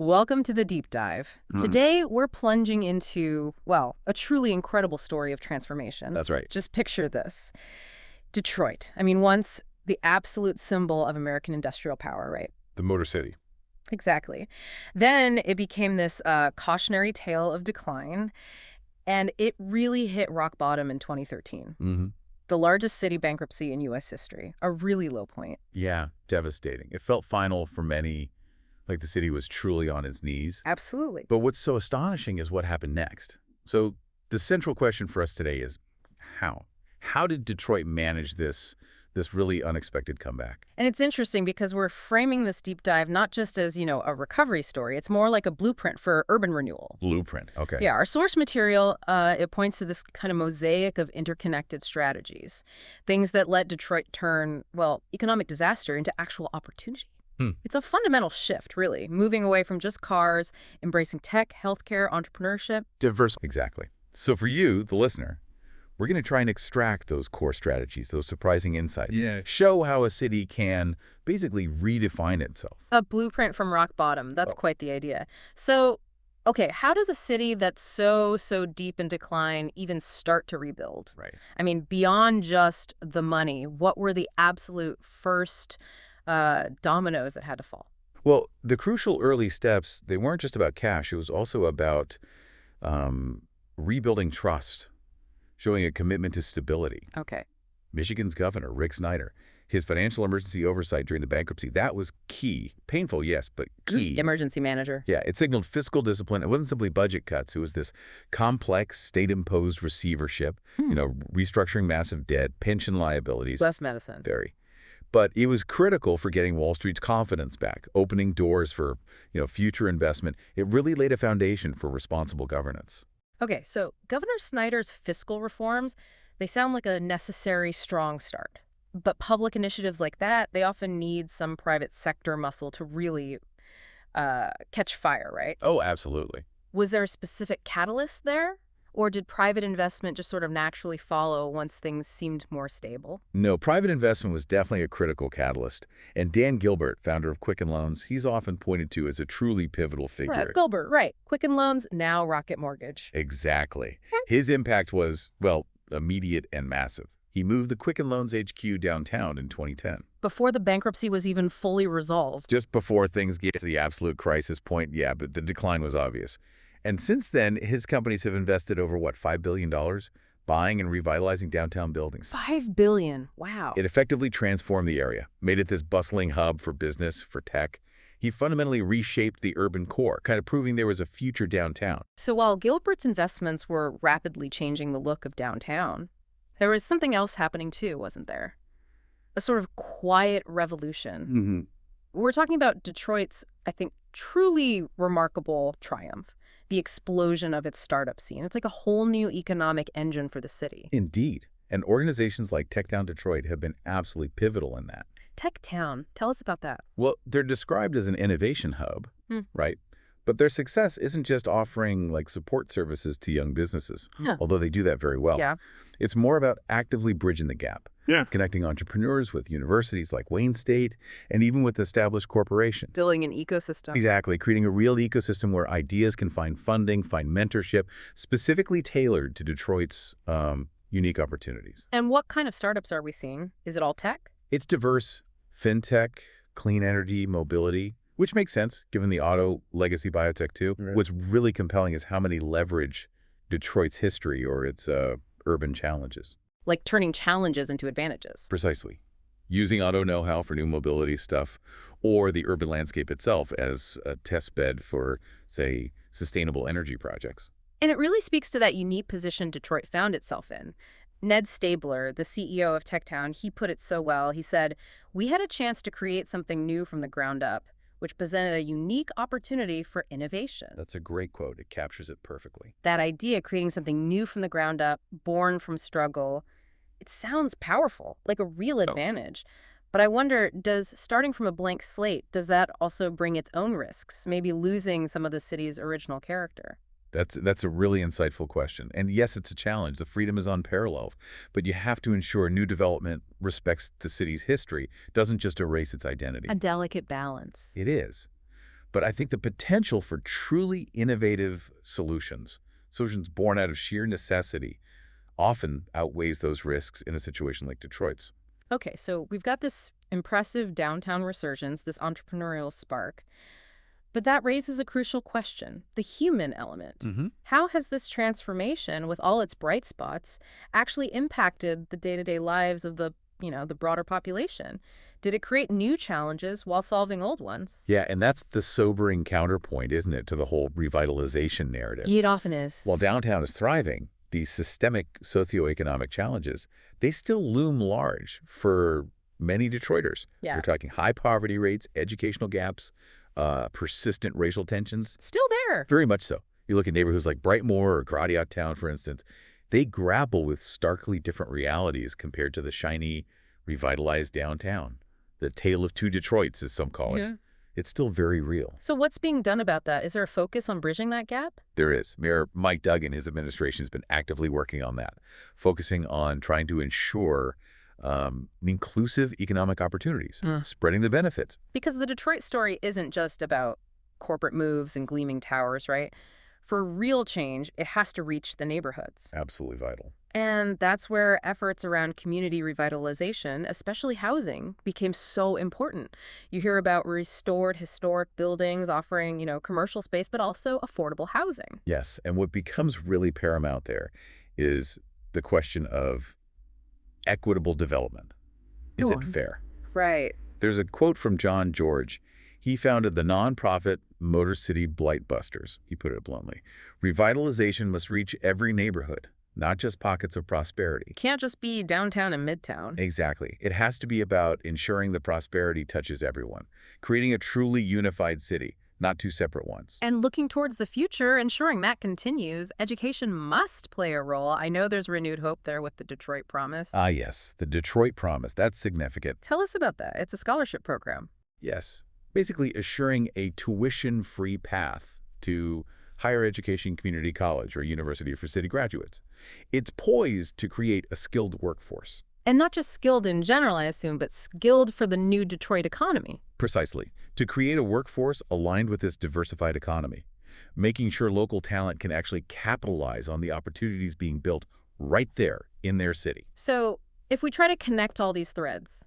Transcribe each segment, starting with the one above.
Welcome to the deep dive. Mm, Today, we're plunging into, well, a truly incredible story of transformation. that's right. Just picture this. Detroit. I mean, once the absolute symbol of American industrial power, right? The Motor City. Exactly. Then it became this cautionary tale of decline, and it really hit rock bottom in 2013. hmm The largest city bankruptcy in U.S. history, a really low point. Yeah, devastating. It felt final for many, like the city was truly on its knees. Absolutely. But what's so astonishing is what happened next. So the central question for us today is how? How did Detroit manage this really unexpected comeback? And it's interesting because we're framing this deep dive not just as, a recovery story. It's more like a blueprint for urban renewal. Blueprint. Okay. Yeah, our source material, it points to this kind of mosaic of interconnected strategies, things that let Detroit turn, well, economic disaster into actual opportunity. Hmm. It's a fundamental shift, really, moving away from just cars, embracing tech, healthcare, entrepreneurship. Diverse. Exactly. So for you, the listener, we're going to try and extract those core strategies, those surprising insights. Yeah. Show how a city can basically redefine itself. A blueprint from rock bottom. That's Oh. quite the idea. So, okay, how does a city that's so deep in decline even start to rebuild? Right. I mean, beyond just the money, what were the absolute first dominoes that had to fall? Well, the crucial early steps, they weren't just about cash. It was also about rebuilding trust, showing a commitment to stability. Okay. Michigan's governor, Rick Snyder, his financial emergency oversight during the bankruptcy, that was key. Painful, yes, but key. Emergency manager. Yeah, it signaled fiscal discipline. It wasn't simply budget cuts. It was this complex state-imposed receivership, restructuring massive debt, pension liabilities. Less medicine. Very. But it was critical for getting Wall Street's confidence back, opening doors for, future investment. It really laid a foundation for responsible governance. Okay, so Governor Snyder's fiscal reforms, they sound like a necessary, strong start. But public initiatives like that, they often need some private sector muscle to really catch fire, right? Oh, absolutely. Was there a specific catalyst there? Or did private investment just sort of naturally follow once things seemed more stable? No, private investment was definitely a critical catalyst. And Dan Gilbert, founder of Quicken Loans, he's often pointed to as a truly pivotal figure. Right, Gilbert, right. Quicken Loans, now Rocket Mortgage. Exactly. His impact was, well, immediate and massive. He moved the Quicken Loans HQ downtown in 2010. Before the bankruptcy was even fully resolved. Just before things get to the absolute crisis point, yeah, but the decline was obvious. And since then, his companies have invested over, $5 billion buying and revitalizing downtown buildings. $5 billion. Wow. It effectively transformed the area, made it this bustling hub for business, for tech. He fundamentally reshaped the urban core, kind of proving there was a future downtown. So while Gilbert's investments were rapidly changing the look of downtown, there was something else happening too, wasn't there? A sort of quiet revolution. We're talking about Detroit's, I think, truly remarkable triumph. The explosion of its startup scene. It's like a whole new economic engine for the city. Indeed. And organizations like TechTown Detroit have been absolutely pivotal in that. TechTown, tell us about that. Well, they're described as an innovation hub, right? But their success isn't just offering support services to young businesses, although they do that very well. Yeah. It's more about actively bridging the gap, connecting entrepreneurs with universities like Wayne State and even with established corporations. Building an ecosystem. Exactly, creating a real ecosystem where ideas can find funding, find mentorship, specifically tailored to Detroit's unique opportunities. And what kind of startups are we seeing? Is it all tech? It's diverse, fintech, clean energy, mobility, which makes sense given the auto legacy biotech too. Right. What's really compelling is how many leverage Detroit's history or its urban challenges. Like turning challenges into advantages. Precisely. Using auto know-how for new mobility stuff or the urban landscape itself as a test bed for, say, sustainable energy projects. And it really speaks to that unique position Detroit found itself in. Ned Stabler, the CEO of TechTown, he put it so well. He said, "We had a chance to create something new from the ground up, which presented a unique opportunity for innovation." That's a great quote. It captures it perfectly. That idea, creating something new from the ground up, born from struggle, it sounds powerful, like a real advantage. But I wonder, does starting from a blank slate, does that also bring its own risks, maybe losing some of the city's original character? That's a really insightful question. And yes, it's a challenge. The freedom is unparalleled. But you have to ensure new development respects the city's history, doesn't just erase its identity. A delicate balance. It is. But I think the potential for truly innovative solutions born out of sheer necessity, often outweighs those risks in a situation like Detroit's. Okay, so we've got this impressive downtown resurgence, this entrepreneurial spark. But that raises a crucial question, the human element. How has this transformation, with all its bright spots, actually impacted the day-to-day lives of the broader population? Did it create new challenges while solving old ones? Yeah, and that's the sobering counterpoint, isn't it, to the whole revitalization narrative. It often is. While downtown is thriving, these systemic socioeconomic challenges, they still loom large for many Detroiters. Yeah. We're talking high poverty rates, educational gaps, persistent racial tensions. Still there. Very much so. You look at neighborhoods like Brightmoor or Gratiot Town, for instance, they grapple with starkly different realities compared to the shiny, revitalized downtown. The tale of two Detroits, as some call it. Yeah. It's still very real. So what's being done about that? Is there a focus on bridging that gap? There is. Mayor Mike Duggan, his administration, has been actively working on that, focusing on trying to ensure inclusive economic opportunities, spreading the benefits. Because the Detroit story isn't just about corporate moves and gleaming towers, right? For real change, it has to reach the neighborhoods. Absolutely vital. And that's where efforts around community revitalization, especially housing, became so important. You hear about restored historic buildings offering, commercial space, but also affordable housing. Yes, and what becomes really paramount there is the question of equitable development. Is Go it on. fair? Right. There's a quote from John George. He founded the nonprofit Motor City Blight Busters. He put it bluntly. Revitalization must reach every neighborhood, not just pockets of prosperity. Can't just be downtown and midtown. Exactly. It has to be about ensuring the prosperity touches everyone, creating a truly unified city, not two separate ones. And looking towards the future, ensuring that continues, education must play a role. I know there's renewed hope there with the Detroit Promise. Ah, yes, the Detroit Promise. That's significant. Tell us about that. It's a scholarship program. Yes. Basically assuring a tuition-free path to higher education community college or university for city graduates. It's poised to create a skilled workforce. And not just skilled in general, I assume, but skilled for the new Detroit economy. Precisely. To create a workforce aligned with this diversified economy, making sure local talent can actually capitalize on the opportunities being built right there in their city. So if we try to connect all these threads,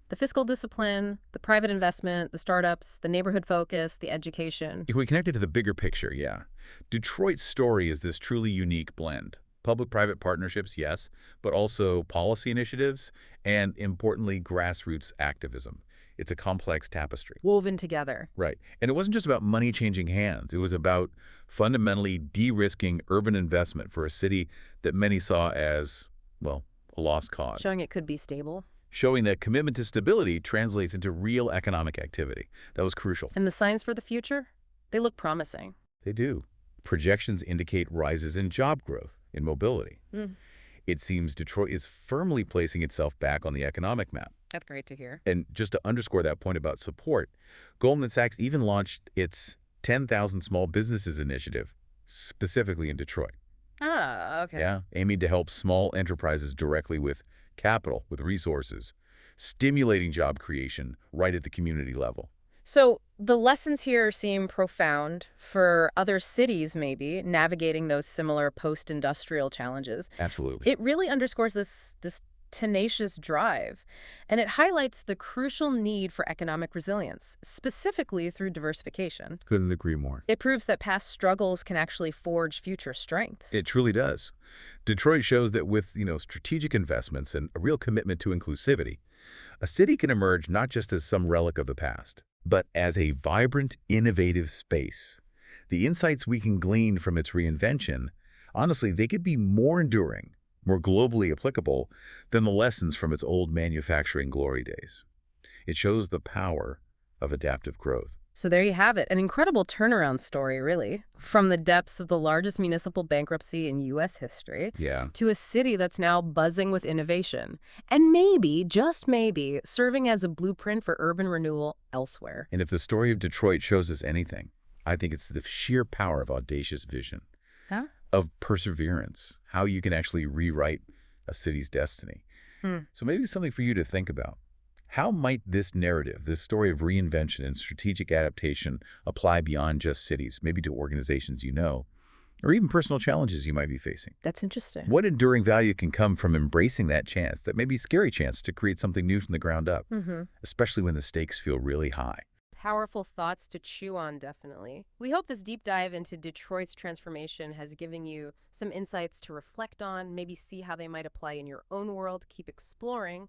the fiscal discipline, the private investment, the startups, the neighborhood focus, the education. If we connect it to the bigger picture, yeah. Detroit's story is this truly unique blend. Public-private partnerships, yes, but also policy initiatives and, importantly, grassroots activism. It's a complex tapestry. Woven together. Right. And it wasn't just about money changing hands. It was about fundamentally de-risking urban investment for a city that many saw as, well, a lost cause. Showing it could be stable. Showing that commitment to stability translates into real economic activity. That was crucial. And the signs for the future? They look promising. They do. Projections indicate rises in job growth, in mobility. It seems Detroit is firmly placing itself back on the economic map. That's great to hear. And just to underscore that point about support, Goldman Sachs even launched its 10,000 Small Businesses Initiative, specifically in Detroit. Ah, okay. Yeah, aiming to help small enterprises directly with capital, with resources, stimulating job creation right at the community level. So the lessons here seem profound for other cities, maybe, navigating those similar post-industrial challenges. Absolutely. It really underscores this tenacious drive, and it highlights the crucial need for economic resilience, specifically through diversification. Couldn't agree more. It proves that past struggles can actually forge future strengths. It truly does. Detroit shows that with, strategic investments and a real commitment to inclusivity, a city can emerge not just as some relic of the past, but as a vibrant, innovative space. The insights we can glean from its reinvention, honestly, they could be more enduring, more globally applicable than the lessons from its old manufacturing glory days. It shows the power of adaptive growth. So there you have it, an incredible turnaround story, really, from the depths of the largest municipal bankruptcy in U.S. history to a city that's now buzzing with innovation, and maybe, just maybe, serving as a blueprint for urban renewal elsewhere. And if the story of Detroit shows us anything, I think it's the sheer power of audacious vision, of perseverance, how you can actually rewrite a city's destiny. So maybe something for you to think about. How might this narrative, this story of reinvention and strategic adaptation, apply beyond just cities, maybe to organizations or even personal challenges you might be facing? That's interesting. What enduring value can come from embracing that chance, that maybe scary chance to create something new from the ground up, especially when the stakes feel really high? Powerful thoughts to chew on, definitely. We hope this deep dive into Detroit's transformation has given you some insights to reflect on, maybe see how they might apply in your own world. Keep exploring.